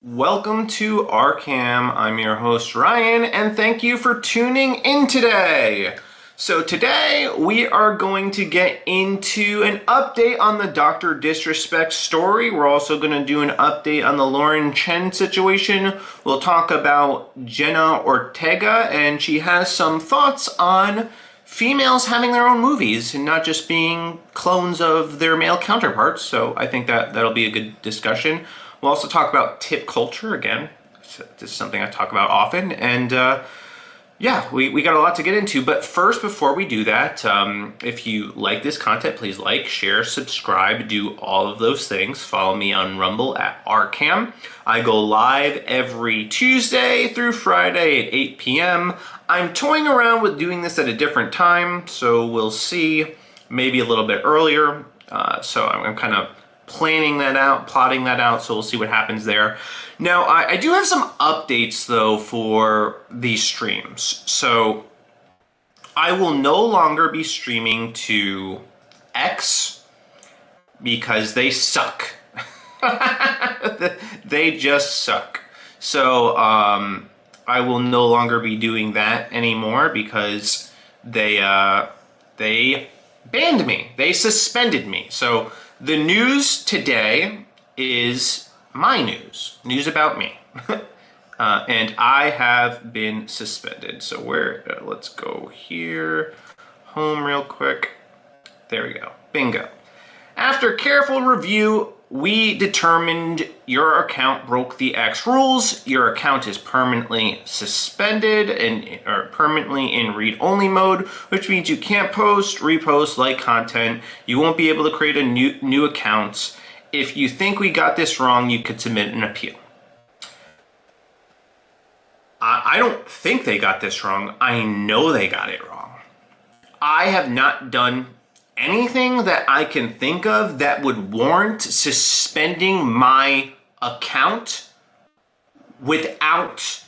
Welcome to Arcam. I'm your host Ryan, and thank you for tuning in today. So today we are going to get into an update on the Dr.Disrespects story. We're also going to do an update on the Lauren Chen situation. We'll talk about Jenna Ortega, and she has some thoughts on females having their own movies and not just being clones of their male counterparts. So I think that'll be a good discussion. We'll also talk about tip culture again. This is something I talk about often, and yeah, we got a lot to get into. But first, before we do that, if you like this content, please like, share, subscribe, do all of those things. Follow me on Rumble at Arcam. I go live every Tuesday through Friday at 8 p.m. I'm toying around with doing this at a different time, so we'll see. Maybe a little bit earlier. So I'm kind of planning that out, plotting that out, so we'll see what happens there. Now, I do have some updates, though, for these streams. So, I will no longer be streaming to X because they suck. They just suck. So, I will no longer be doing that anymore because they banned me. They suspended me. So, the news today is my news about me. And I have been suspended. So let's go here, home real quick. There we go, bingo. After careful review, we determined your account broke the X rules. Your account is permanently suspended or permanently in read-only mode, which means you can't post, repost, like content. You won't be able to create a new accounts. If you think we got this wrong, you could submit an appeal. I don't think they got this wrong. I know they got it wrong. I have not done anything that I can think of that would warrant suspending my account without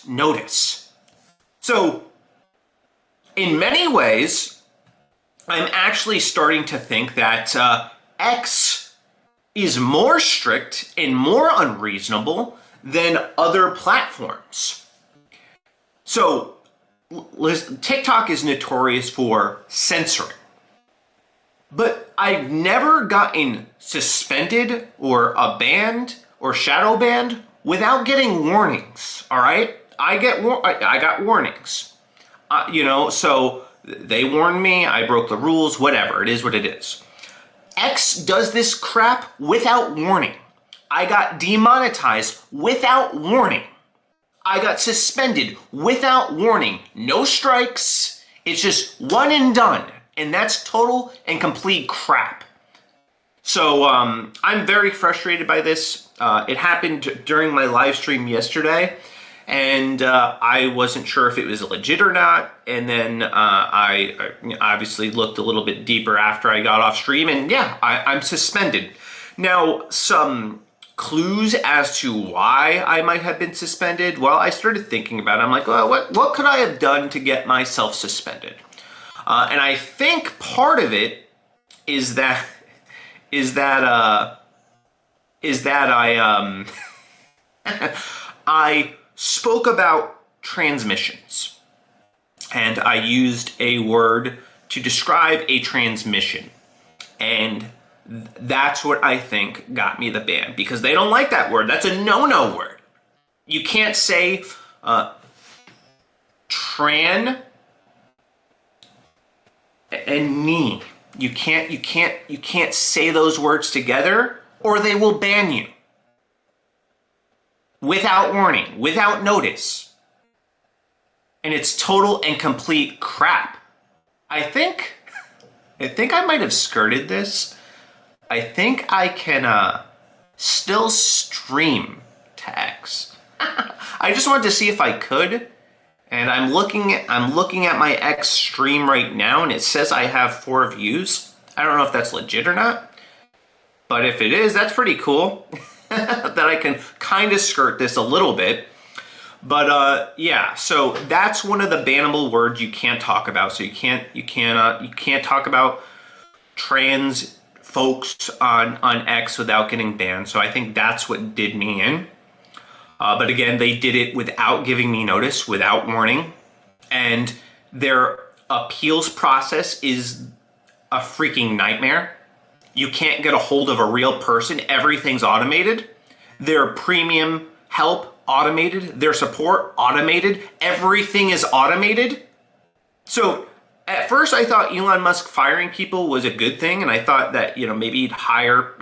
notice. So, in many ways, I'm actually starting to think that X is more strict and more unreasonable than other platforms. So, TikTok is notorious for censoring, but I've never gotten suspended or banned or shadow banned without getting warnings. All right, I got warnings. So they warned me. I broke the rules. Whatever, it is what it is. X does this crap without warning. I got demonetized without warning. I got suspended without warning. No strikes. It's just one and done. And that's total and complete crap. So I'm very frustrated by this. It happened during my live stream yesterday. And I wasn't sure if it was legit or not. And then I obviously looked a little bit deeper after I got off stream. And yeah, I'm suspended. Now, some clues as to why I might have been suspended. Well, I started thinking about it. I'm like, well, what could I have done to get myself suspended? And I think part of it is that I I spoke about transmissions, and I used a word to describe a transmission, and that's what I think got me the ban, because they don't like that word. That's a no-no word. You can't say tran and me. You can't say those words together, or they will ban you. Without warning, without notice. And it's total and complete crap. I think I might have skirted this. I think I can still stream to X. I just wanted to see if I could, and I'm looking at my X stream right now, and it says I have 4 views. I don't know if that's legit or not, but if it is, that's pretty cool. That I can kind of skirt this a little bit. But yeah, so that's one of the bannable words you can't talk about. So you can't talk about trans folks on X without getting banned. So I think that's what did me in. But again, they did it without giving me notice, without warning. And their appeals process is a freaking nightmare. You can't get a hold of a real person. Everything's automated. Their premium help, automated. Their support, automated. Everything is automated. So at first I thought Elon Musk firing people was a good thing. And I thought that, maybe he'd hire,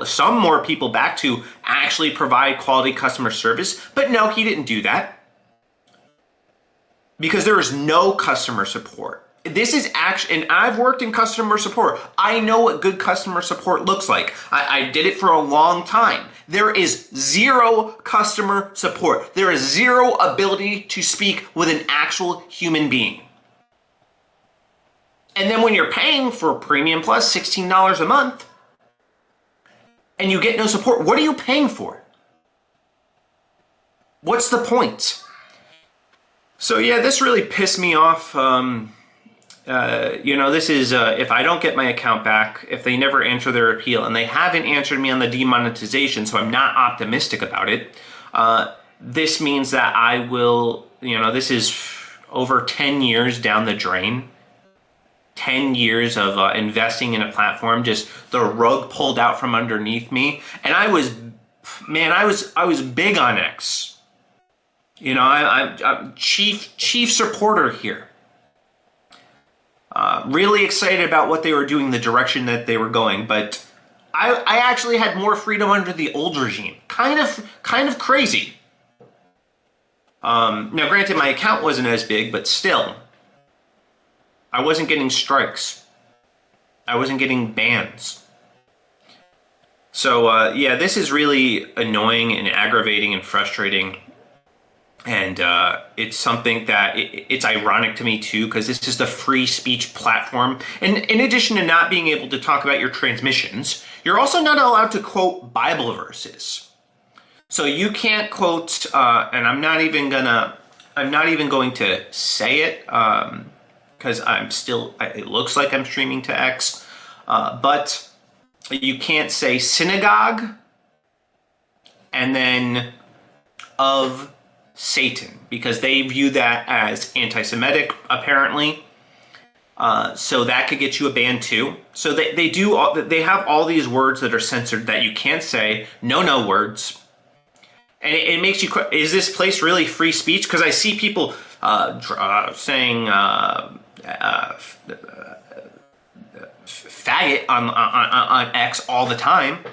some more people back to actually provide quality customer service. But no, he didn't do that. Because there is no customer support. This is actually, and I've worked in customer support. I know what good customer support looks like. I did it for a long time. There is zero customer support. There is zero ability to speak with an actual human being. And then when you're paying for Premium Plus, $16 a month, and you get no support, what are you paying for? What's the point? So yeah, this really pissed me off. This is, if I don't get my account back, if they never answer their appeal, and they haven't answered me on the demonetization, so I'm not optimistic about it, this means that I will, this is over 10 years down the drain. 10 years of investing in a platform, just the rug pulled out from underneath me. And I was big on X. I'm chief supporter here. Really excited about what they were doing, the direction that they were going, but I actually had more freedom under the old regime. Kind of crazy. Now, granted, my account wasn't as big, but still, I wasn't getting strikes. I wasn't getting bans. So yeah, this is really annoying and aggravating and frustrating. And it's something that it's ironic to me too, because this is the free speech platform. And in addition to not being able to talk about your transmissions, you're also not allowed to quote Bible verses. So you can't quote, and I'm not even going to say it, because it looks like I'm streaming to X, but you can't say synagogue and then of Satan, because they view that as anti-Semitic, apparently. So that could get you a ban too. So they have all these words that are censored that you can't say, no words. And it makes you, is this place really free speech? Because I see people saying faggot on X all the time.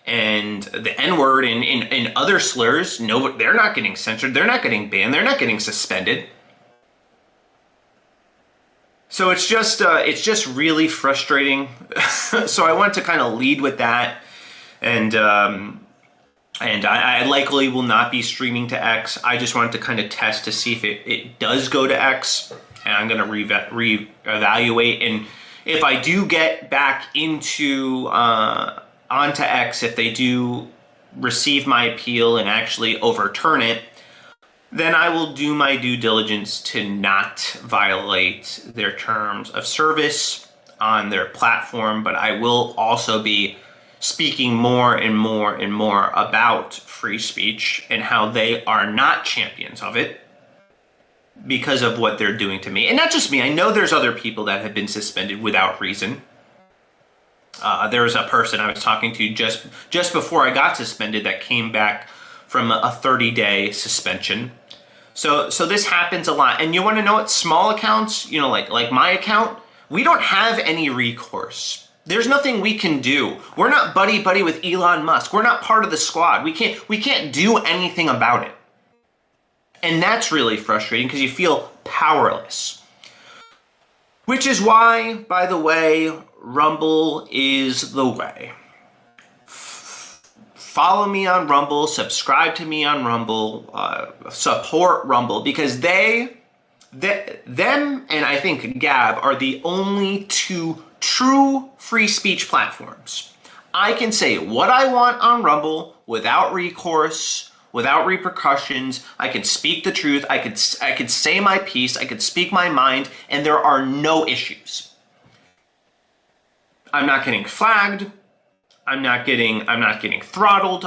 And the N-word and other slurs, no, they're not getting censored. They're not getting banned. They're not getting suspended. So it's just really frustrating. So I want to kind of lead with that, and I likely will not be streaming to X. I just wanted to kind of test to see if it does go to X, and I'm going to reevaluate. And if I do get back into onto X, if they do receive my appeal and actually overturn it, then I will do my due diligence to not violate their terms of service on their platform. But I will also be speaking more and more and more about free speech and how they are not champions of it because of what they're doing to me. And not just me. I know there's other people that have been suspended without reason. There was a person I was talking to just before I got suspended that came back from a 30-day suspension. So this happens a lot. And you want to know what? Small accounts, like my account, we don't have any recourse. There's nothing we can do. We're not buddy with Elon Musk. We're not part of the squad. We can't do anything about it. And that's really frustrating because you feel powerless. Which is why, by the way, Rumble is the way. Follow me on Rumble, subscribe to me on Rumble, support Rumble, because them and I think Gab are the only two true free speech platforms. I can say what I want on Rumble without recourse, without repercussions. I can speak the truth. I could say my piece. I could speak my mind, and there are no issues. I'm not getting flagged. I'm not getting throttled.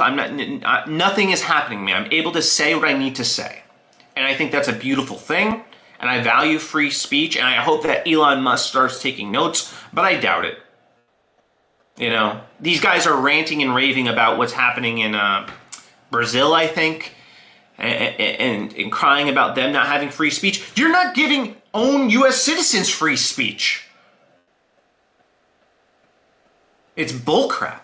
Nothing is happening to me. I'm able to say what I need to say. And I think that's a beautiful thing. And I value free speech. And I hope that Elon Musk starts taking notes, but I doubt it. These guys are ranting and raving about what's happening in Brazil, I think, and crying about them not having free speech. You're not giving own U.S. citizens free speech. It's bullcrap.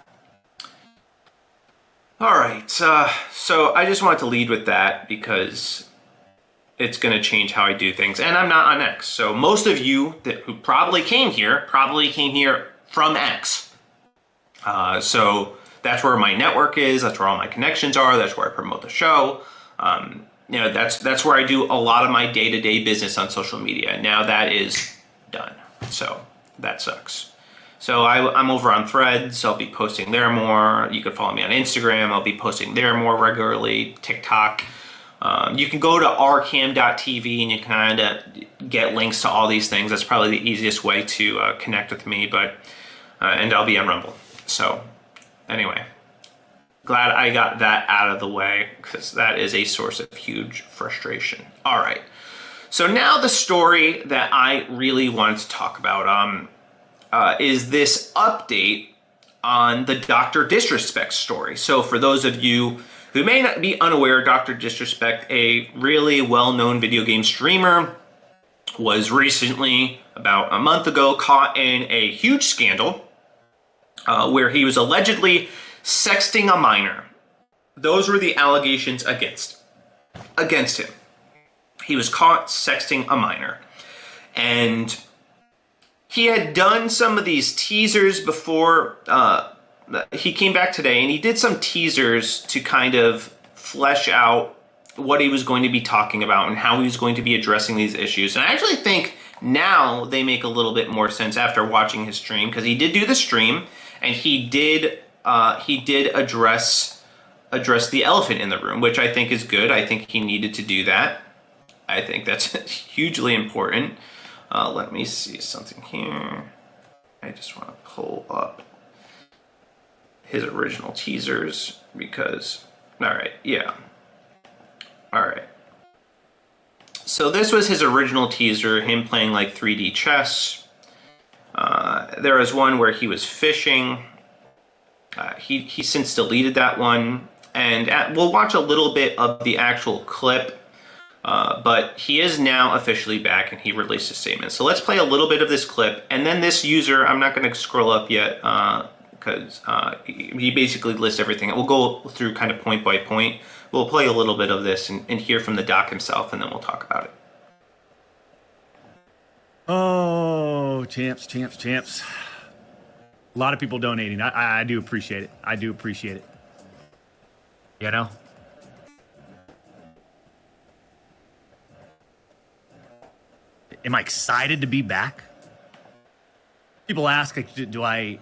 All right, so I just wanted to lead with that because it's going to change how I do things, and I'm not on X. So most of you who probably came here from X. So that's where my network is. That's where all my connections are. That's where I promote the show. That's where I do a lot of my day-to-day business on social media. Now that is done. So that sucks. So I'm over on Threads. I'll be posting there more. You can follow me on Instagram. I'll be posting there more regularly. TikTok. You can go to rcam.tv and you kind of get links to all these things. That's probably the easiest way to connect with me. And I'll be on Rumble. So anyway, glad I got that out of the way because that is a source of huge frustration. All right. So now the story that I really wanted to talk about is this update on the Dr.Disrespects story. So for those of you who may not be unaware, Dr.Disrespect, a really well-known video game streamer, was recently, about a month ago, caught in a huge scandal where he was allegedly sexting a minor. Those were the allegations against him. He was caught sexting a minor. And he had done some of these teasers before he came back today, and he did some teasers to kind of flesh out what he was going to be talking about and how he was going to be addressing these issues. And I actually think now they make a little bit more sense after watching his stream, because he did do the stream and he did address the elephant in the room, which I think is good. I think he needed to do that. I think that's hugely important. Let me see something here. I just want to pull up his original teasers because, all right, yeah. All right. So this was his original teaser, him playing like 3D chess. There was one where he was fishing. He since deleted that one. And we'll watch a little bit of the actual clip. But he is now officially back and he released a statement. So let's play a little bit of this clip. And then this user, I'm not going to scroll up yet because he basically lists everything. We'll go through kind of point by point. We'll play a little bit of this and hear from the doc himself, and then we'll talk about it. Oh, champs. A lot of people donating. I do appreciate it. I do appreciate it. You know? Am I excited to be back? People ask, do I...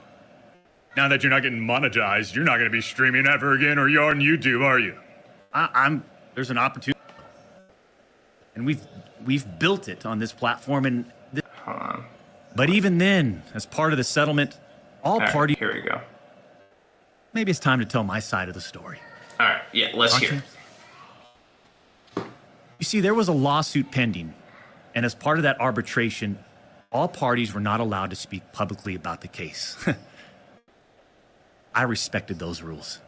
Now that you're not getting monetized, you're not going to be streaming ever again, or you're on YouTube, are you? There's an opportunity. And we've built it on this platform. And Hold on. But even then, as part of the settlement, all parties... Here we go. Maybe it's time to tell my side of the story. All right, yeah, let's hear. You see, there was a lawsuit pending. And as part of that arbitration, all parties were not allowed to speak publicly about the case. I respected those rules.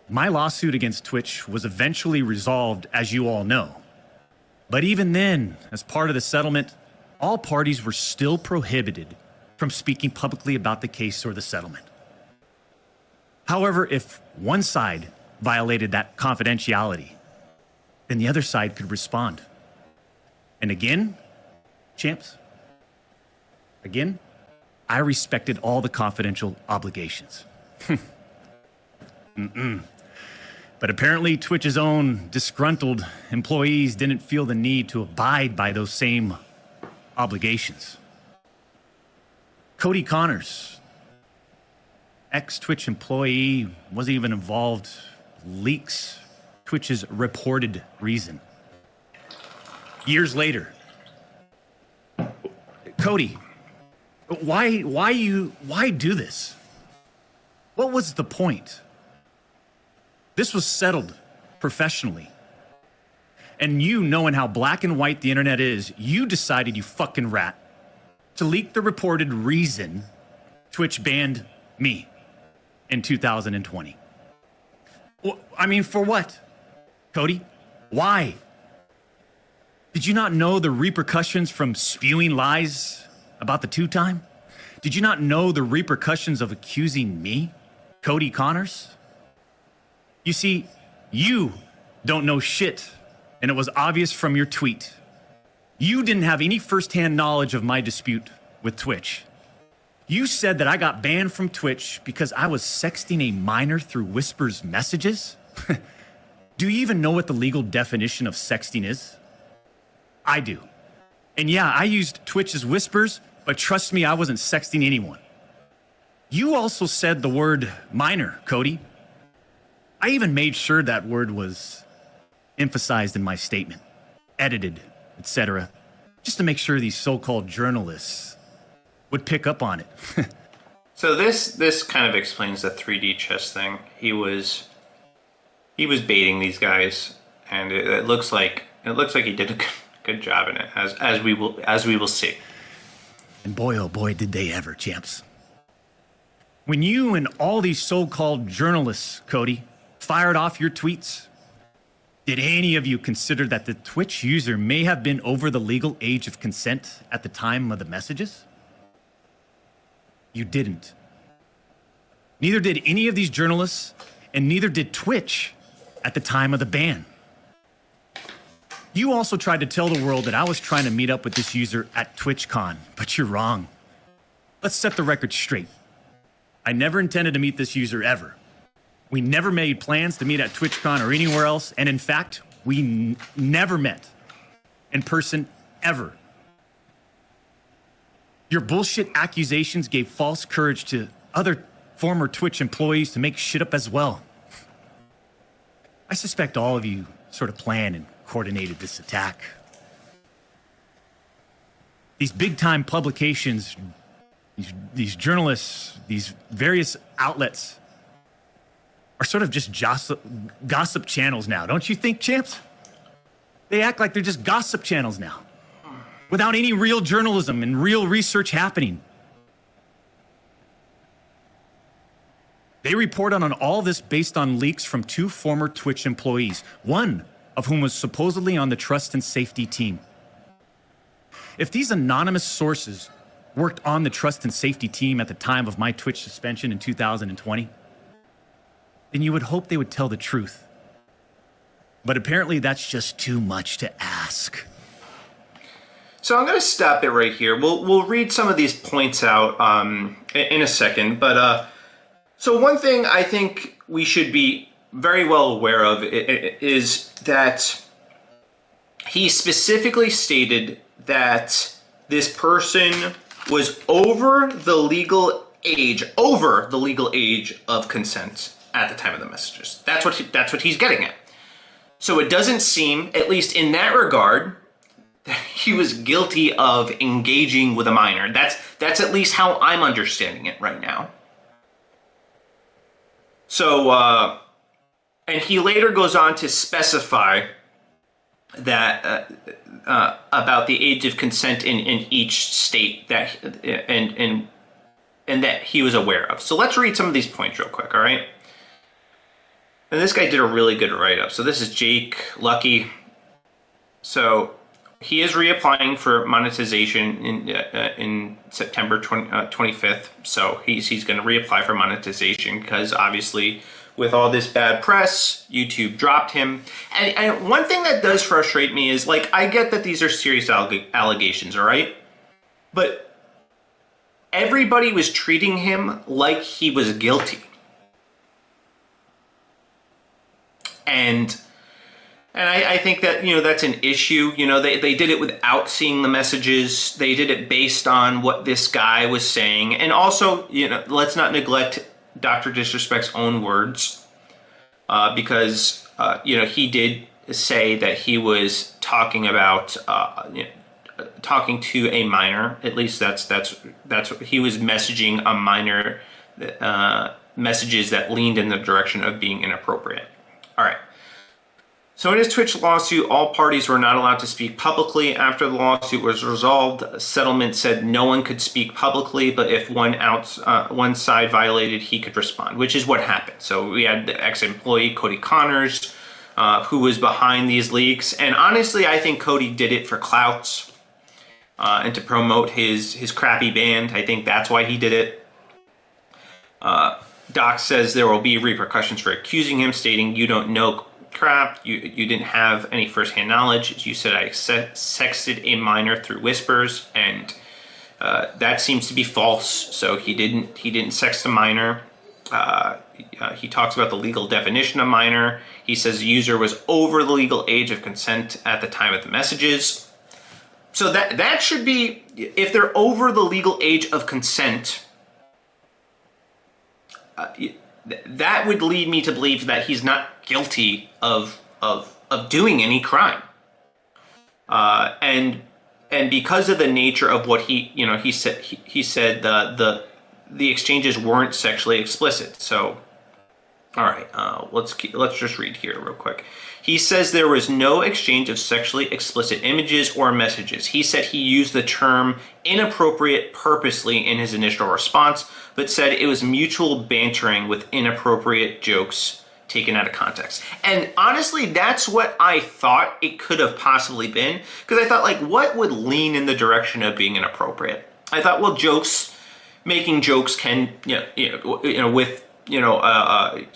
My lawsuit against Twitch was eventually resolved, as you all know. But even then, as part of the settlement, all parties were still prohibited from speaking publicly about the case or the settlement. However, if one side violated that confidentiality, then the other side could respond. And again, champs, I respected all the confidential obligations. But apparently Twitch's own disgruntled employees didn't feel the need to abide by those same obligations. Cody Connors, ex-Twitch employee, wasn't even involved, leaks Twitch's reported reason. Years later, Cody Why do this? What was the point? This was settled professionally. And you, knowing how black and white the internet is, you decided, you fucking rat, to leak the reported reason Twitch banned me in 2020. I mean, for what? Cody, why? Did you not know the repercussions from spewing lies about the two-time? Did you not know the repercussions of accusing me, Cody Connors? You see, you don't know shit, and it was obvious from your tweet. You didn't have any firsthand knowledge of my dispute with Twitch. You said that I got banned from Twitch because I was sexting a minor through Whisper's messages? Do you even know what the legal definition of sexting is? I do. And yeah, I used Twitch as Whispers, but trust me, I wasn't sexting anyone. You also said the word minor, Cody. I even made sure that word was emphasized in my statement, edited, etc., just to make sure these so-called journalists would pick up on it. So this kind of explains the 3D chess thing. He was baiting these guys, and it looks like he did a good job in it, as we will see. And boy, oh boy, did they ever, champs. When you and all these so-called journalists, Cody, fired off your tweets, did any of you consider that the Twitch user may have been over the legal age of consent at the time of the messages? You didn't. Neither did any of these journalists, and neither did Twitch at the time of the ban. You also tried to tell the world that I was trying to meet up with this user at TwitchCon, but you're wrong. Let's set the record straight. I never intended to meet this user ever. We never made plans to meet at TwitchCon or anywhere else, and in fact, we never met in person ever. Your bullshit accusations gave false courage to other former Twitch employees to make shit up as well. I suspect all of you sort of planned and coordinated this attack. These big-time publications, these journalists, these various outlets are sort of just gossip channels now, don't you think, champs? They act like they're just gossip channels now, without any real journalism and real research happening. They report on all this based on leaks from two former Twitch employees, one of whom was supposedly on the trust and safety team. If these anonymous sources worked on the trust and safety team at the time of my Twitch suspension in 2020, then you would hope they would tell the truth. But apparently that's just too much to ask. So I'm going to stop it right here. We'll read some of these points out in a second. But so one thing I think we should be very well aware of is that he specifically stated that this person was over the legal age of consent at the time of the messages. That's what he's getting at. So it doesn't seem, at least in that regard, that he was guilty of engaging with a minor. That's at least how I'm understanding it right now. So, and he later goes on to specify that about the age of consent in each state that and that he was aware of. So let's read some of these points real quick, all right? And this guy did a really good write-up. So this is Jake Lucky. So he is reapplying for monetization in September 25th. So he's going to reapply for monetization because obviously with all this bad press, YouTube dropped him. And one thing that does frustrate me is, like, I get that these are serious allegations, all right? But everybody was treating him like he was guilty. And I think that, that's an issue. They did it without seeing the messages. They did it based on what this guy was saying. And also, let's not neglect Dr.Disrespects' own words, because, he did say that he was talking about talking to a minor. At least that's what he was messaging a minor, messages that leaned in the direction of being inappropriate. All right. So in his Twitch lawsuit, all parties were not allowed to speak publicly. After the lawsuit was resolved, a settlement said no one could speak publicly, but if one side violated, he could respond, which is what happened. So we had the ex-employee, Cody Connors, who was behind these leaks. And honestly, I think Cody did it for clout and to promote his crappy band. I think that's why he did it. Doc says there will be repercussions for accusing him, stating, "You don't know crap. You didn't have any firsthand knowledge. As you said, I sexted a minor through whispers, and that seems to be false. So he didn't sext a minor." He talks about the legal definition of minor. He says the user was over the legal age of consent at the time of the messages. So that should be, if they're over the legal age of consent, that would lead me to believe that he's not guilty of doing any crime. And because of the nature of what he said the exchanges weren't sexually explicit. So, all right, let's just read here real quick. He says there was no exchange of sexually explicit images or messages. He said he used the term inappropriate purposely in his initial response, but said it was mutual bantering with inappropriate jokes taken out of context. And honestly, that's what I thought it could have possibly been, because I thought, like, what would lean in the direction of being inappropriate? I thought, well, making jokes can, with a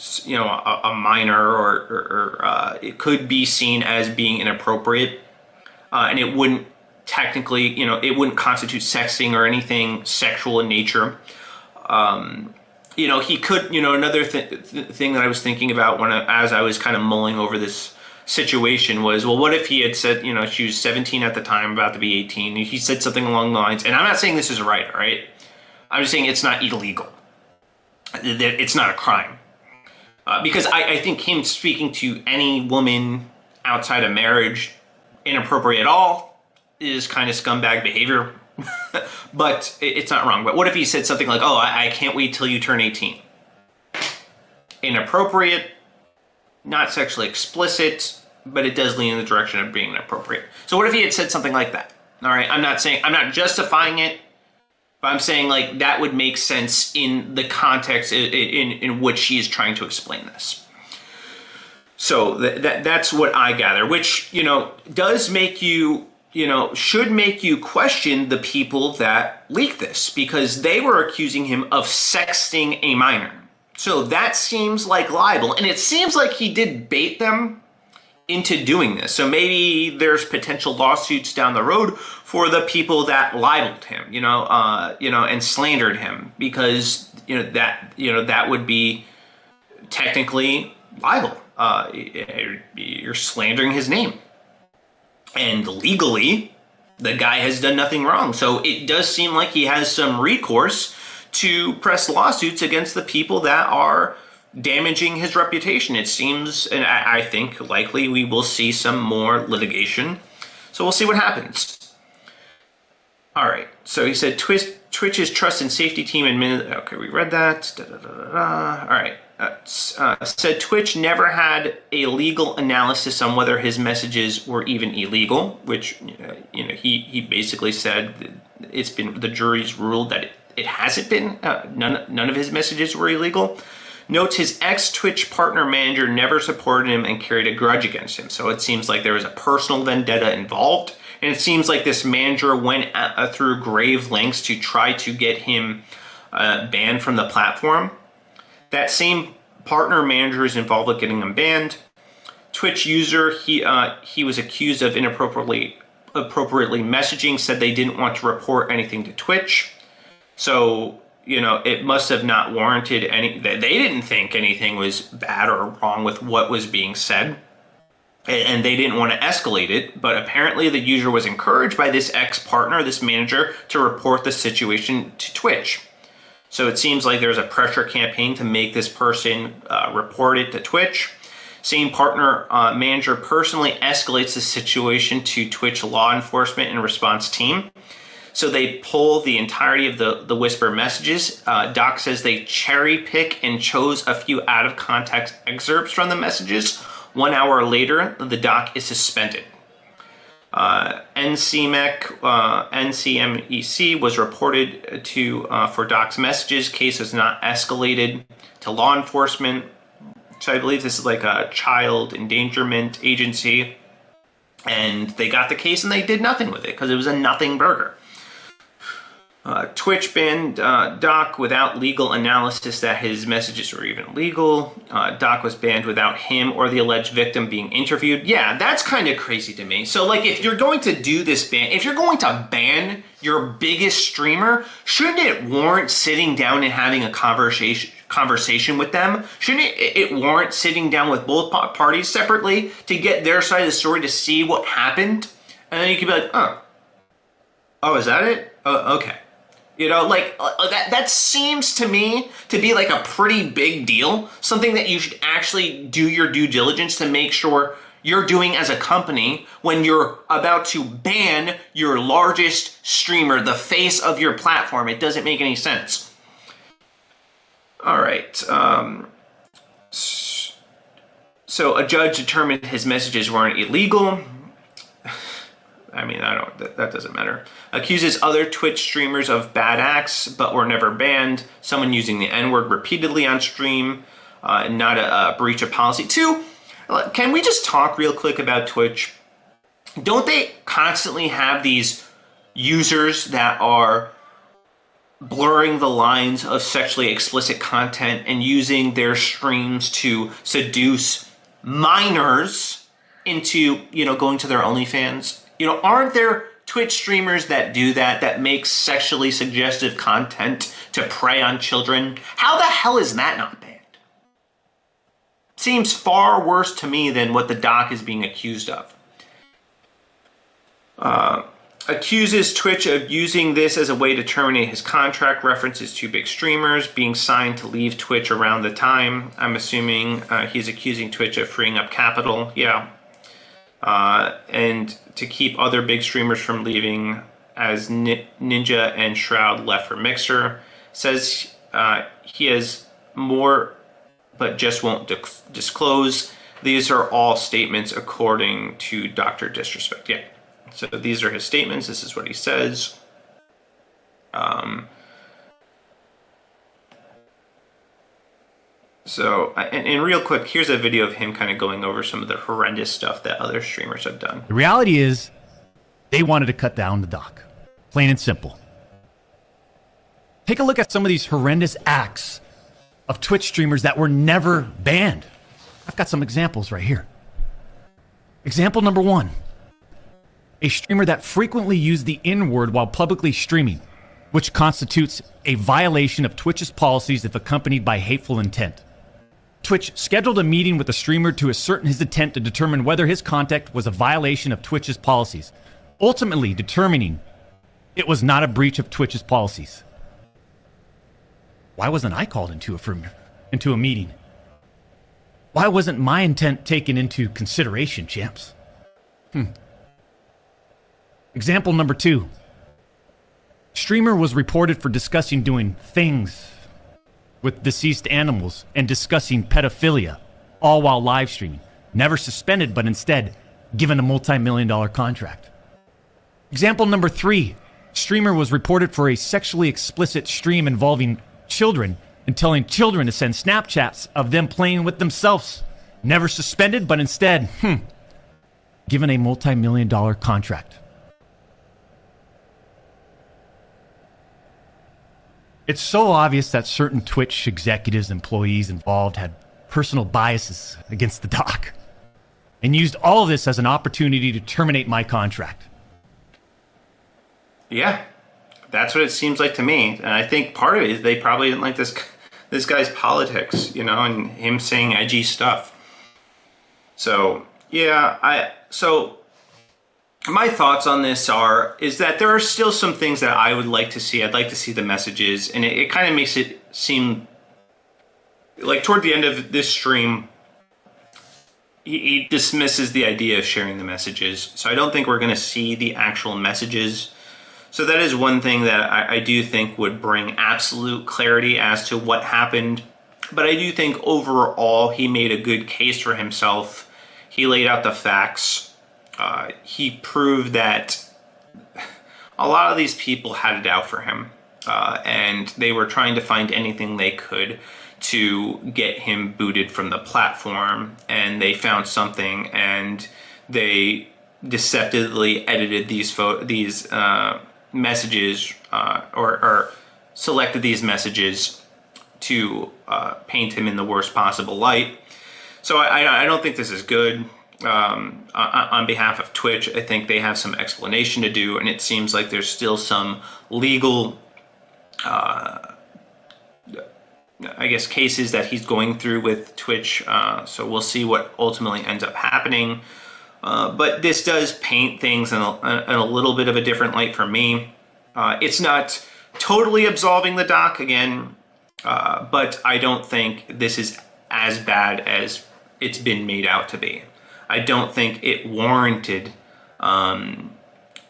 minor or it could be seen as being inappropriate, and it wouldn't technically, it wouldn't constitute sexting or anything sexual in nature. He could, another thing that I was thinking about as I was kind of mulling over this situation was, well, what if he had said, she was 17 at the time, about to be 18, and he said something along the lines, and I'm not saying this is right, all right? I'm just saying it's not illegal. It's not a crime. Because I think him speaking to any woman outside of marriage, inappropriate at all, is kind of scumbag behavior. But it's not wrong. But what if he said something like, "Oh, I can't wait till you turn 18. Inappropriate, not sexually explicit, but it does lean in the direction of being inappropriate. So what if he had said something like that? All right, I'm not justifying it, but I'm saying, like, that would make sense in the context in which he is trying to explain this. So that's what I gather, which, does make you, should make you question the people that leaked this, because they were accusing him of sexting a minor. So that seems like libel, and it seems like he did bait them into doing this. So maybe there's potential lawsuits down the road for the people that libeled him, and slandered him, because that would be technically libel. You're slandering his name, and legally, the guy has done nothing wrong. So it does seem like he has some recourse to press lawsuits against the people that are damaging his reputation. It seems, and I think likely we will see some more litigation. So we'll see what happens. All right. So he said Twitch's trust and safety team admitted. Okay, we read that. All right. Said Twitch never had a legal analysis on whether his messages were even illegal, which he basically said it's been the jury's ruled that it hasn't been. None of his messages were illegal. Notes his ex-Twitch partner manager never supported him and carried a grudge against him. So it seems like there was a personal vendetta involved. And it seems like this manager went through grave lengths to try to get him banned from the platform. That same partner manager is involved with getting him banned. Twitch user, he was accused of inappropriately messaging, said they didn't want to report anything to Twitch. So, it must have not warranted any, they didn't think anything was bad or wrong with what was being said. And they didn't want to escalate it, but apparently the user was encouraged by this ex-partner, this manager, to report the situation to Twitch. So it seems like there's a pressure campaign to make this person report it to Twitch. Same partner manager personally escalates the situation to Twitch law enforcement and response team. So they pull the entirety of the whisper messages. Doc says they cherry pick and chose a few out of context excerpts from the messages. 1 hour later, the doc is suspended. NCMEC was reported to for Doc's messages. Case was not escalated to law enforcement. So I believe this is like a child endangerment agency. And they got the case and they did nothing with it because it was a nothing burger. Twitch banned Doc without legal analysis that his messages were even legal. Doc was banned without him or the alleged victim being interviewed. Yeah, that's kind of crazy to me. So, like, if you're going to do this ban, if you're going to ban your biggest streamer, shouldn't it warrant sitting down and having a conversation with them? Shouldn't it warrant sitting down with both parties separately to get their side of the story to see what happened? And then you could be like, oh, is that it? Oh, okay. You know, like, that seems to me to be like a pretty big deal. Something that you should actually do your due diligence to make sure you're doing as a company when you're about to ban your largest streamer, the face of your platform. It doesn't make any sense. All right. So a judge determined his messages weren't illegal. I mean, that doesn't matter. Accuses other Twitch streamers of bad acts, but were never banned. Someone using the N-word repeatedly on stream, not a breach of policy. Two, can we just talk real quick about Twitch? Don't they constantly have these users that are blurring the lines of sexually explicit content and using their streams to seduce minors into, going to their OnlyFans? Aren't there Twitch streamers that do that make sexually suggestive content to prey on children? How the hell is that not banned? Seems far worse to me than what the doc is being accused of. Accuses Twitch of using this as a way to terminate his contract, references two big streamers being signed to leave Twitch around the time. I'm assuming he's accusing Twitch of freeing up capital. Yeah. And to keep other big streamers from leaving, as Ninja and Shroud left for Mixer. Says he has more, but just won't disclose. These are all statements according to Dr. Disrespect. Yeah. So these are his statements. This is what he says. And real quick, here's a video of him kind of going over some of the horrendous stuff that other streamers have done. The reality is, they wanted to cut down the doc. Plain and simple. Take a look at some of these horrendous acts of Twitch streamers that were never banned. I've got some examples right here. Example number 1. A streamer that frequently used the N-word while publicly streaming, which constitutes a violation of Twitch's policies if accompanied by hateful intent. Twitch scheduled a meeting with the streamer to ascertain his intent to determine whether his conduct was a violation of Twitch's policies, ultimately determining it was not a breach of Twitch's policies. Why wasn't I called into a meeting? Why wasn't my intent taken into consideration, champs? Example number 2. Streamer was reported for discussing doing things with deceased animals and discussing pedophilia, all while live streaming. Never suspended, but instead given a multi-million-dollar contract. Example number 3. Streamer was reported for a sexually explicit stream involving children and telling children to send Snapchats of them playing with themselves. Never suspended, but instead, given a multi-million-dollar contract. It's so obvious that certain Twitch executives, employees involved had personal biases against the doc and used all of this as an opportunity to terminate my contract. Yeah, that's what it seems like to me. And I think part of it is they probably didn't like this guy's politics, and him saying edgy stuff. So, yeah, my thoughts on this is that there are still some things that I would like to see. I'd like to see the messages, and it kind of makes it seem like toward the end of this stream, he dismisses the idea of sharing the messages. So I don't think we're going to see the actual messages. So that is one thing that I do think would bring absolute clarity as to what happened. But I do think overall he made a good case for himself. He laid out the facts. He proved that a lot of these people had it out for him. And they were trying to find anything they could to get him booted from the platform. And they found something, and they deceptively edited these messages or selected these messages to paint him in the worst possible light. So I don't think this is good. On behalf of Twitch, I think they have some explanation to do, and it seems like there's still some legal I guess cases that he's going through with Twitch, so we'll see what ultimately ends up happening. But this does paint things in a little bit of a different light for me. It's not totally absolving the doc again, but I don't think this is as bad as it's been made out to be. I don't think it warranted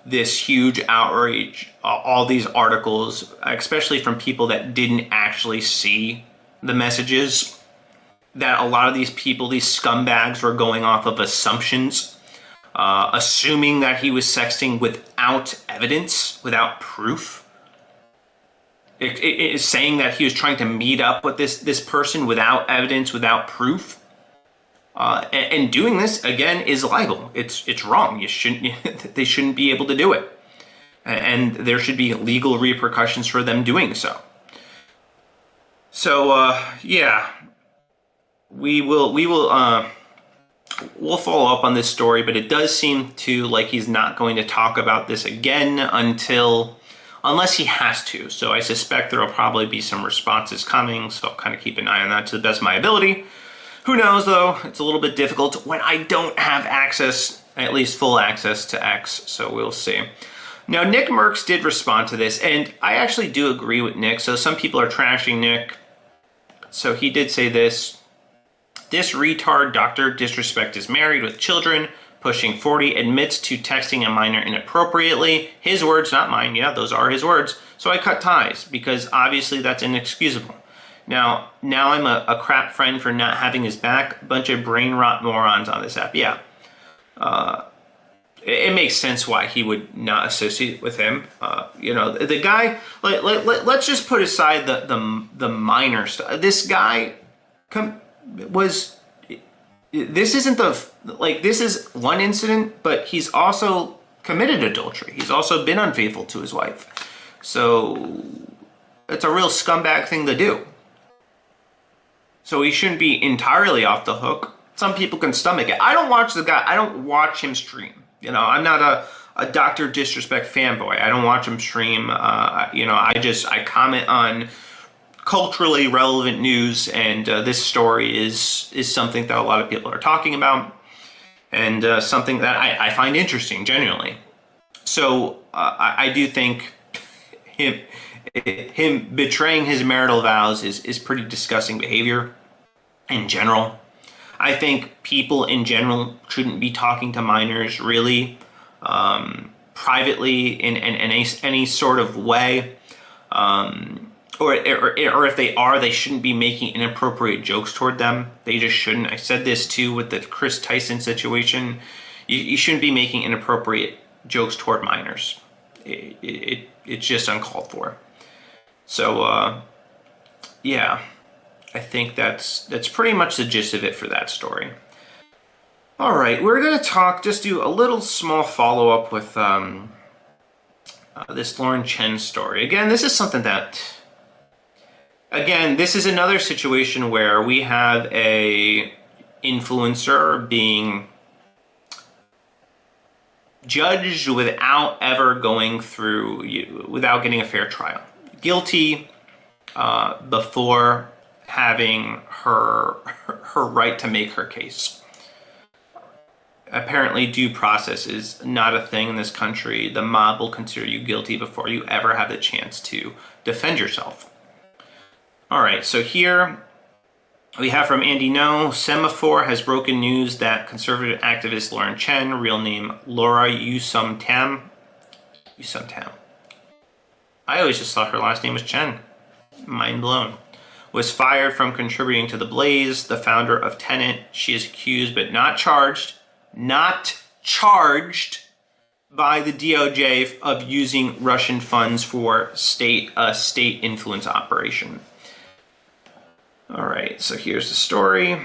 this huge outrage, all these articles, especially from people that didn't actually see the messages, that a lot of these people, these scumbags, were going off of assumptions, assuming that he was sexting without evidence, without proof. It is saying that he was trying to meet up with this person without evidence, without proof. And doing this, again, is libel. It's wrong. They shouldn't be able to do it. And there should be legal repercussions for them doing so. So, yeah, we'll follow up on this story, but it does seem like he's not going to talk about this again unless he has to. So I suspect there will probably be some responses coming, so I'll kind of keep an eye on that to the best of my ability. Who knows, though? It's a little bit difficult when I don't have access, at least full access to X, so we'll see. Now, Nick Merckx did respond to this, and I actually do agree with Nick. So some people are trashing Nick. So he did say this. This retard Dr.Disrespect is married with children, pushing 40, admits to texting a minor inappropriately. His words, not mine. Yeah, those are his words. So I cut ties, because obviously that's inexcusable. Now I'm a crap friend for not having his back. A bunch of brain rot morons on this app. Yeah. It makes sense why he would not associate with him. The guy, let's just put aside the minor stuff. This guy this is one incident, but he's also committed adultery. He's also been unfaithful to his wife. So it's a real scumbag thing to do. So he shouldn't be entirely off the hook. Some people can stomach it. I don't watch the guy. I don't watch him stream. I'm not a Dr. Disrespect fanboy. I don't watch him stream. I comment on culturally relevant news, and this story is something that a lot of people are talking about, and something that I find interesting, genuinely. So I do think him betraying his marital vows is pretty disgusting behavior in general. I think people in general shouldn't be talking to minors really privately in any sort of way. Or if they are, they shouldn't be making inappropriate jokes toward them. They just shouldn't. I said this too with the Chris Tyson situation. You shouldn't be making inappropriate jokes toward minors. It's just uncalled for. So, yeah, I think that's pretty much the gist of it for that story. All right, we're going to just do a little small follow-up with this Lauren Chen story. Again, this is something that... this is another situation where we have a influencer being judged without ever without getting a fair trial. Guilty before having her right to make her case. Apparently, due process is not a thing in this country. The mob will consider you guilty before you ever have the chance to defend yourself. All right, so here We have from Andy No, Semaphore has broken news that conservative activist Lauren Chen, real name Laura Yusum Tam, I always just thought her last name was Chen. Mind blown. Was fired from contributing to The Blaze, the founder of Tenet. She is accused but not charged by the DOJ of using Russian funds for state influence operation. All right, so here's the story.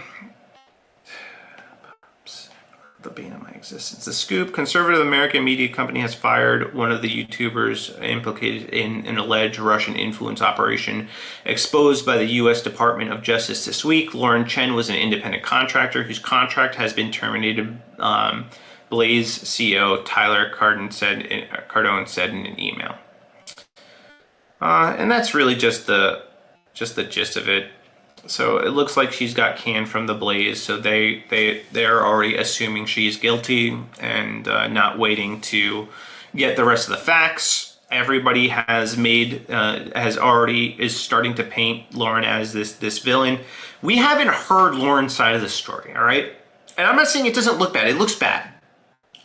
The bane of my existence. The Scoop, conservative American media company, has fired one of the YouTubers implicated in an alleged Russian influence operation exposed by the U.S. Department of Justice this week. Lauren Chen was an independent contractor whose contract has been terminated. Blaze CEO Tyler Cardone said in an email. And that's really just the gist of it. So it looks like she's got canned from the Blaze, so they're already assuming she's guilty and not waiting to get the rest of the facts. Everybody is starting to paint Lauren as this villain. We haven't heard Lauren's side of the story, all right? And I'm not saying it doesn't look bad. It looks bad.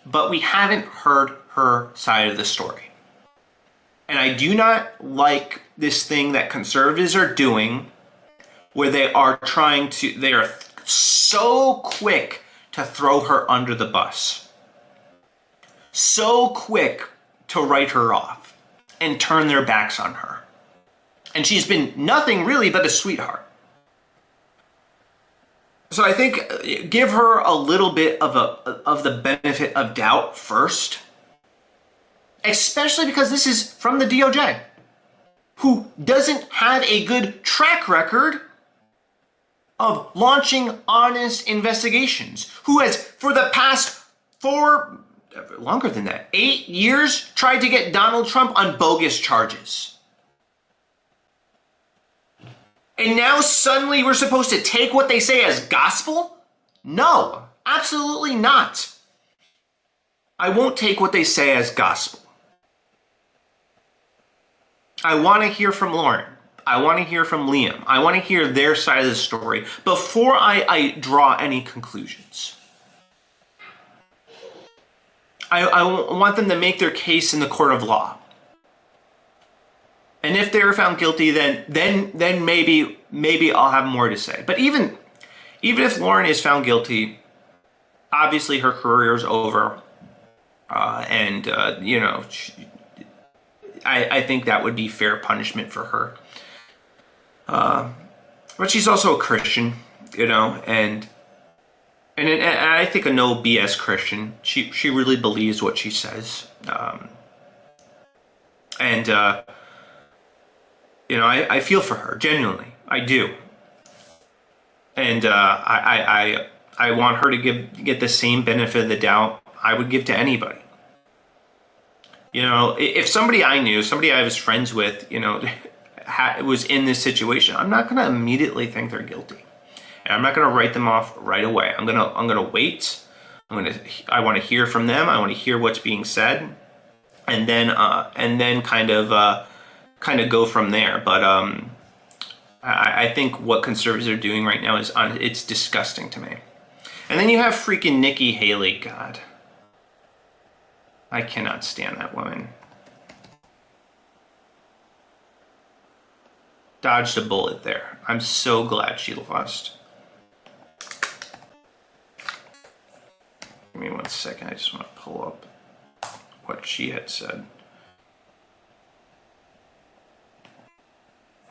But we haven't heard her side of the story. And I do not like this thing that conservatives are doing, where they are so quick to throw her under the bus. So quick to write her off and turn their backs on her. And she's been nothing really but a sweetheart. So I think give her a little bit of the benefit of doubt first. Especially because this is from the DOJ, who doesn't have a good track record of launching honest investigations, who has, for the past 8 years, tried to get Donald Trump on bogus charges. And now suddenly we're supposed to take what they say as gospel? No, absolutely not. I won't take what they say as gospel. I want to hear from Lauren. I want to hear from Liam. I want to hear their side of the story before I draw any conclusions. I want them to make their case in the court of law. And if they're found guilty, then maybe I'll have more to say. But even if Lauren is found guilty, obviously her career is over. I think that would be fair punishment for her. But she's also a Christian, and I think a no BS Christian. She really believes what she says. I feel for her, genuinely. I do. And I want her to get the same benefit of the doubt I would give to anybody. If somebody I knew, somebody I was friends with, was in this situation, I'm not going to immediately think they're guilty, and I'm not going to write them off right away. I'm going to wait. I want to hear from them. I want to hear what's being said, and then kind of go from there. But I think what conservatives are doing right now it's disgusting to me. And then you have freaking Nikki Haley. God, I cannot stand that woman. Dodged a bullet there. I'm so glad she lost. Give me 1 second. I just want to pull up what she had said.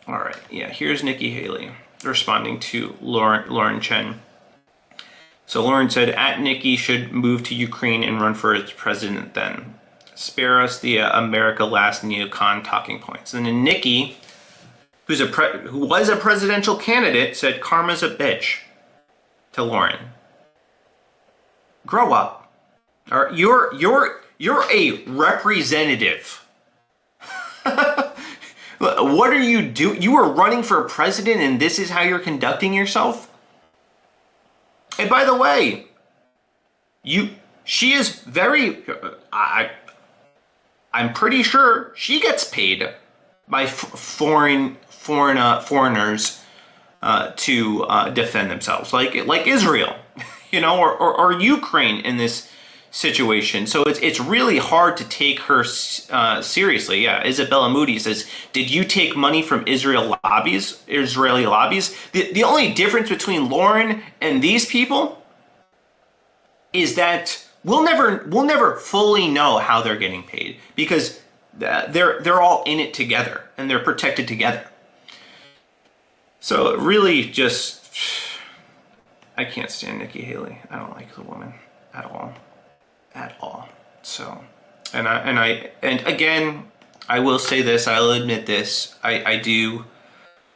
All right. Yeah, here's Nikki Haley responding to Lauren Chen. So Lauren said, Nikki should move to Ukraine and run for its president then. Spare us the America Last neocon talking points. And then Nikki, who was a presidential candidate, said karma's a bitch to Lauren. Grow up. Or you're a representative. What are you doing? You are running for president and this is how you're conducting yourself? And by the way, she is very, I'm pretty sure she gets paid by foreigners to defend themselves, like Israel, or Ukraine in this situation. So it's really hard to take her seriously. Yeah, Isabella Moody says, "Did you take money from Israeli lobbies?" The only difference between Lauren and these people is that we'll never fully know how they're getting paid, because they're all in it together and they're protected together. So really, just I can't stand Nikki Haley. I don't like the woman at all. So, and again, I will say this. I'll admit this. I do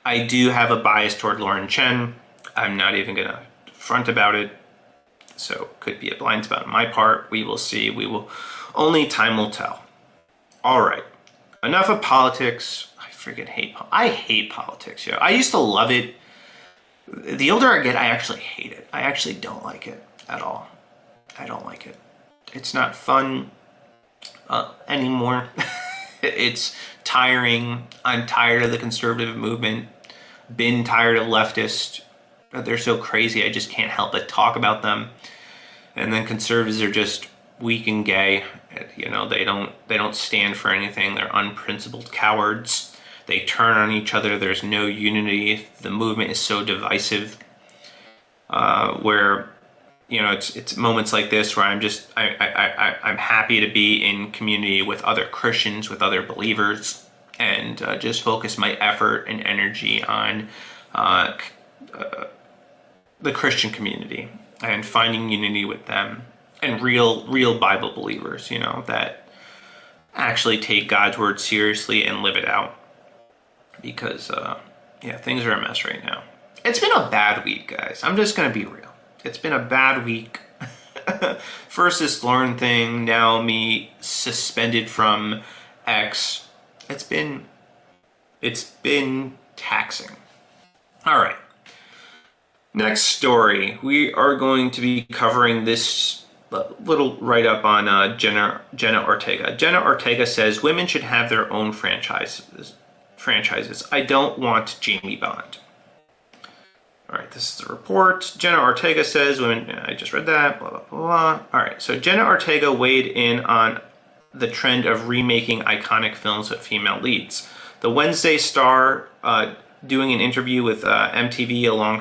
have a bias toward Lauren Chen. I'm not even gonna front about it. So could be a blind spot on my part. We will see. Only time will tell. All right. Enough of politics. I hate politics. Yeah. I used to love it. The older I get, I actually hate it. I actually don't like it at all. I don't like it. It's not fun anymore. It's tiring. I'm tired of the conservative movement. Been tired of leftists. They're so crazy, I just can't help but talk about them. And then conservatives are just weak and gay. They don't stand for anything. They're unprincipled cowards. They turn on each other. There's no unity. The movement is so divisive. Where it's moments like this where I'm happy to be in community with other Christians, with other believers, and just focus my effort and energy on the Christian community and finding unity with them, and real Bible believers, that actually take God's word seriously and live it out. Because, things are a mess right now. It's been a bad week, guys. I'm just going to be real. It's been a bad week. First this Lauren thing, now me suspended from X. It's been taxing. All right. Next story. We are going to be covering this little write-up on Jenna Ortega. Jenna Ortega says women should have their own franchises. I don't want Jamie Bond. All right, this is the report. Jenna Ortega says women, I just read that, blah, blah, blah. All right, so Jenna Ortega weighed in on the trend of remaking iconic films with female leads. The Wednesday Star, doing an interview with MTV along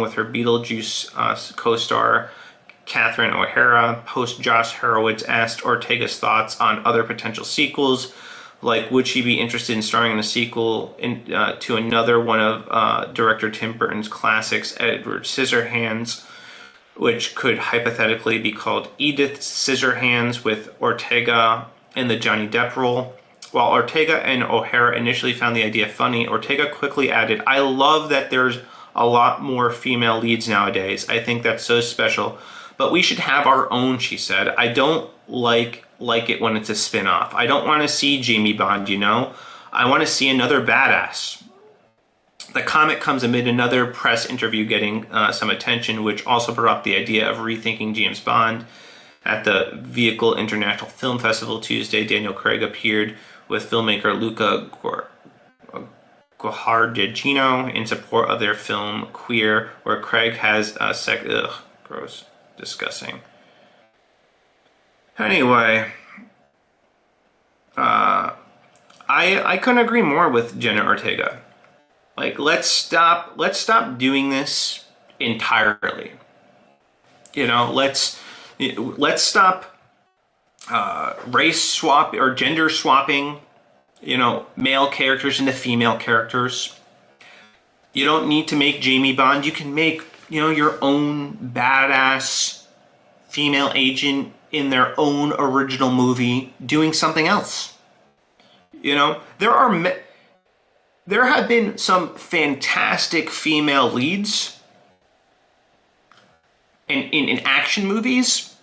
with her Beetlejuice co-star Catherine O'Hara, host Josh Horowitz asked Ortega's thoughts on other potential sequels, like would she be interested in starring in a sequel to another one of director Tim Burton's classics, Edward Scissorhands, which could hypothetically be called Edith Scissorhands, with Ortega in the Johnny Depp role. While Ortega and O'Hara initially found the idea funny, Ortega quickly added, "I love that there's a lot more female leads nowadays. I think that's so special. But we should have our own," she said. "I don't like it when it's a spin-off. I don't want to see Jamie Bond, I want to see another badass." The comment comes amid another press interview getting some attention, which also brought up the idea of rethinking James Bond. At the Vehicle International Film Festival Tuesday, Daniel Craig appeared with filmmaker Luca Guadagnino in support of their film Queer, where Craig has gross, disgusting. Anyway, I couldn't agree more with Jenna Ortega. Like, let's stop doing this entirely. Let's stop race swap or gender swapping, male characters into female characters. You don't need to make Jamie Bond. You can make, your own badass female agent in their own original movie doing something else. There have been some fantastic female leads in action movies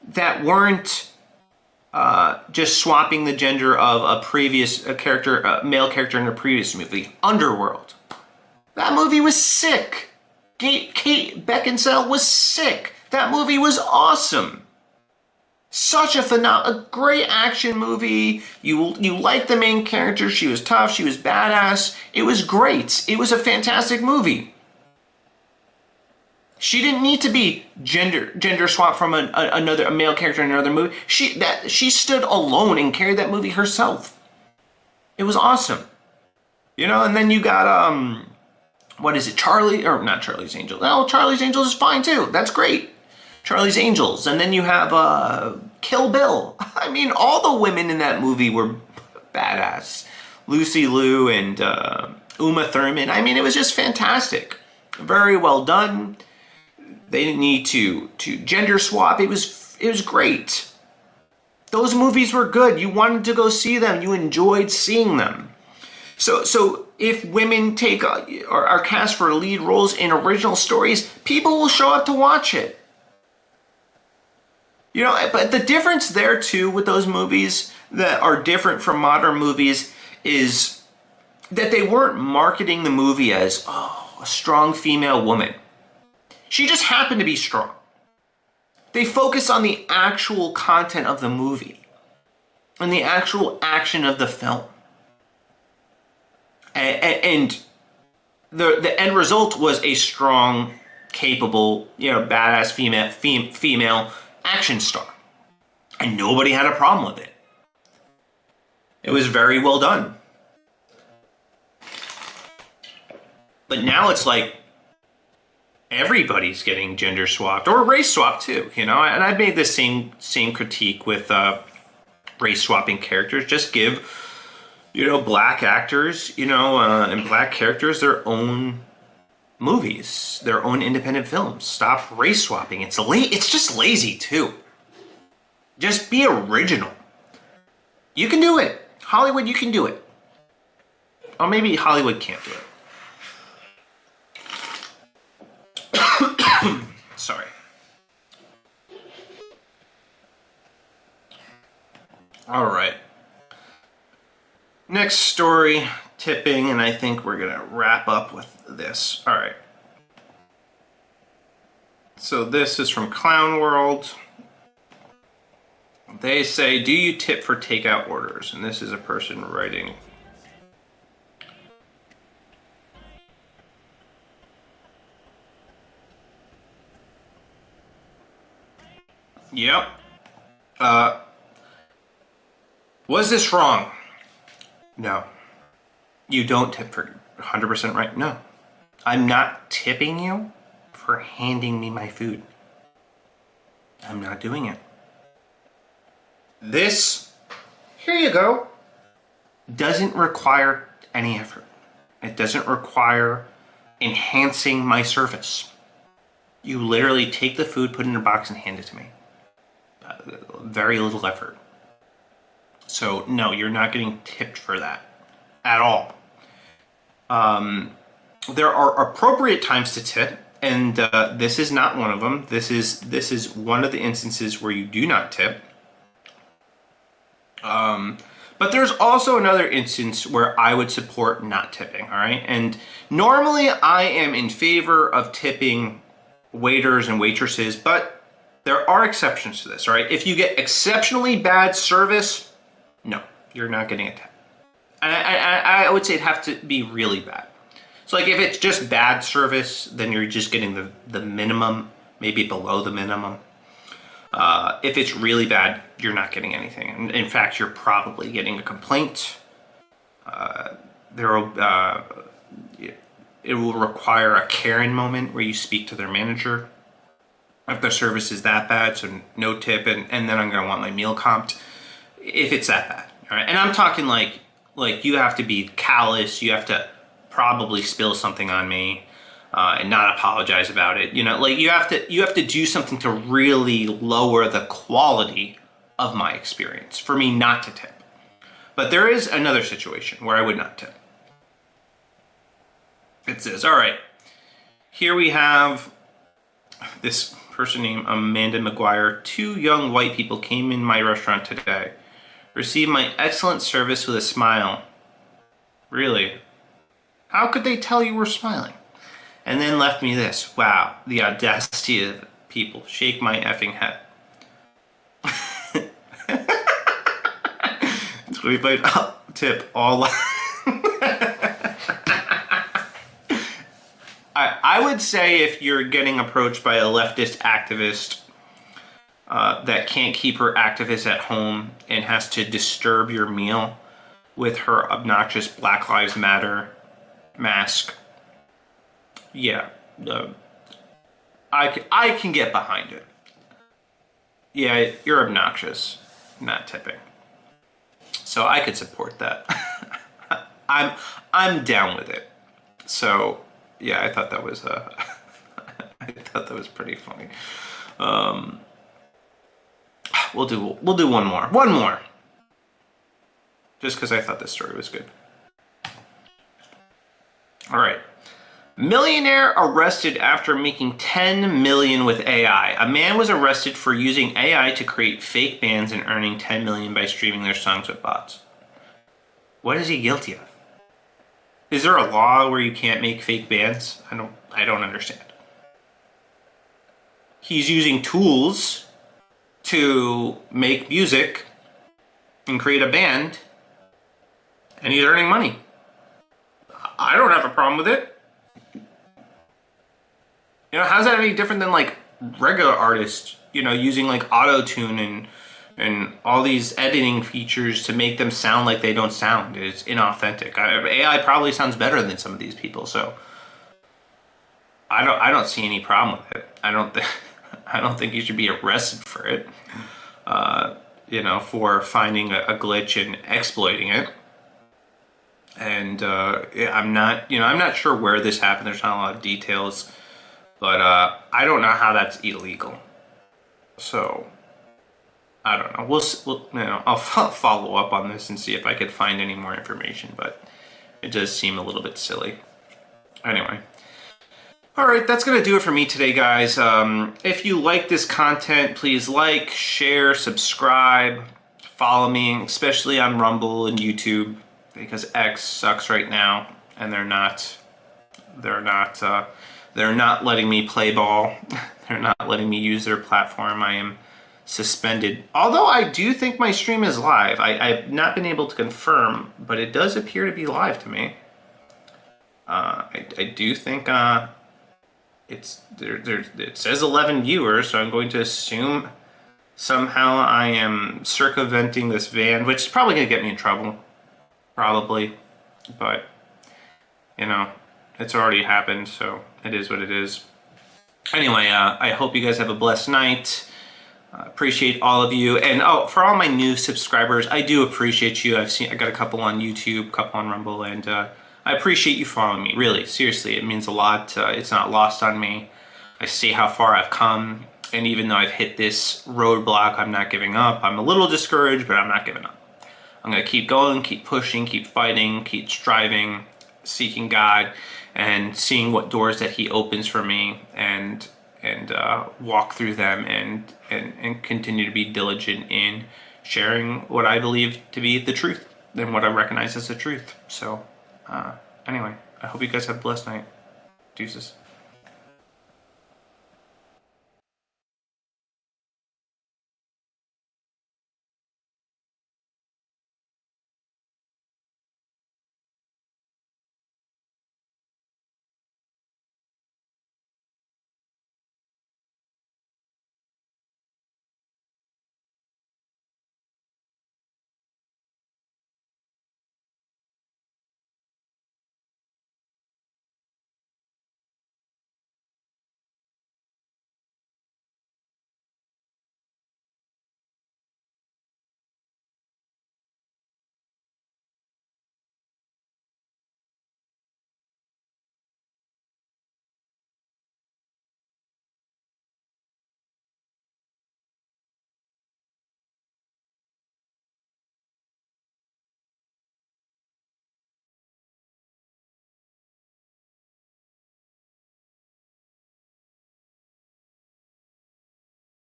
that weren't just swapping the gender of a male character in a previous movie. Underworld. That movie was sick. Kate Beckinsale was sick. That movie was awesome. Such a great action movie. You like the main character. She was tough. She was badass. It was great. It was a fantastic movie. She didn't need to be gender swap from a male character in another movie. She stood alone and carried that movie herself. It was awesome. You know, and then you got what is it? Not Charlie's Angels. Oh, Charlie's Angels is fine too. That's great. Charlie's Angels. And then you have Kill Bill. I mean, all the women in that movie were badass. Lucy Liu and Uma Thurman. I mean, it was just fantastic. Very well done. They didn't need to gender swap. It was great. Those movies were good. You wanted to go see them. You enjoyed seeing them. So if women are cast for lead roles in original stories, people will show up to watch it. You know, but the difference there too with those movies that are different from modern movies is that they weren't marketing the movie as, a strong female woman. She just happened to be strong. They focus on the actual content of the movie and the actual action of the film. And the end result was a strong, capable, badass female action star. And nobody had a problem with it. It was very well done. But now it's like everybody's getting gender swapped or race swapped too, And I've made the same critique with race swapping characters. Just give black actors, and black characters their own movies, their own independent films. Stop race swapping. It's just lazy too. Just be original. You can do it. Hollywood, you can do it. Or maybe Hollywood can't do it. Sorry. All right. Next story, tipping, and I think we're going to wrap up with this. All right. So this is from Clown World. They say, do you tip for takeout orders? And this is a person writing. Yep. Was this wrong? No. You don't tip for 100% right? No. I'm not tipping you for handing me my food. I'm not doing it. This, here you go, doesn't require any effort. It doesn't require enhancing my service. You literally take the food, put it in a box, and hand it to me. Very little effort. So no, you're not getting tipped for that at all. There are appropriate times to tip, and this is not one of them. This is one of the instances where you do not tip. But there's also another instance where I would support not tipping, all right? And normally I am in favor of tipping waiters and waitresses, but there are exceptions to this, all right? If you get exceptionally bad service, no, you're not getting a tip. And I would say it'd have to be really bad. So like if it's just bad service, then you're just getting the minimum, maybe below the minimum. If it's really bad, you're not getting anything. And in fact, you're probably getting a complaint. It will require a Karen moment where you speak to their manager. If their service is that bad, so no tip, and then I'm going to want my meal comped. If it's that bad, all right? And I'm talking like you have to be callous. You have to probably spill something on me. And not apologize about it. Like you have to do something to really lower the quality of my experience for me not to tip. But there is another situation where I would not tip. It says, all right, here we have this person named Amanda McGuire. 2 young white people came in my restaurant today. Received my excellent service with a smile. Really? How could they tell you were smiling? And then left me this. Wow, the audacity of people. Shake my effing head. We played tip all. I would say if you're getting approached by a leftist activist that can't keep her activists at home and has to disturb your meal with her obnoxious Black Lives Matter mask, yeah, I can get behind it. Yeah, you're obnoxious, not tipping. So I could support that. I'm down with it. So yeah, I thought that was I thought that was pretty funny. We'll do one more. Just because I thought this story was good. All right. Millionaire arrested after making $10 million with AI. A man was arrested for using AI to create fake bands and earning $10 million by streaming their songs with bots. What is he guilty of? Is there a law where you can't make fake bands? I don't understand. He's using tools to make music and create a band, and he's earning money. I don't have a problem with it. You know, how's that any different than like regular artists, you know, using like auto-tune and all these editing features to make them sound like they don't sound? It's inauthentic. AI probably sounds better than some of these people, so I don't see any problem with it. I don't think you should be arrested for it. You know, for finding a glitch and exploiting it. And I'm not sure where this happened. There's not a lot of details, but I don't know how that's illegal. So I don't know. I'll follow up on this and see if I could find any more information. But it does seem a little bit silly. Anyway. All right, that's going to do it for me today, guys. If you like this content, please like, share, subscribe, follow me, especially on Rumble and YouTube, because X sucks right now, and they're not letting me play ball. They're not letting me use their platform. I am suspended. Although I do think my stream is live. I've not been able to confirm, but it does appear to be live to me. I do think it says 11 viewers, so I'm going to assume somehow I am circumventing this ban, which is probably going to get me in trouble. Probably. But, you know, it's already happened, so it is what it is. Anyway, I hope you guys have a blessed night. Appreciate all of you. And for all my new subscribers, I do appreciate you. I got a couple on YouTube, a couple on Rumble, and I appreciate you following me. Really, seriously, it means a lot. It's not lost on me. I see how far I've come, and even though I've hit this roadblock, I'm not giving up. I'm a little discouraged, but I'm not giving up. I'm going to keep going, keep pushing, keep fighting, keep striving, seeking God, and seeing what doors that He opens for me, and walk through them, and continue to be diligent in sharing what I believe to be the truth and what I recognize as the truth. So, anyway, I hope you guys have a blessed night. Deuces.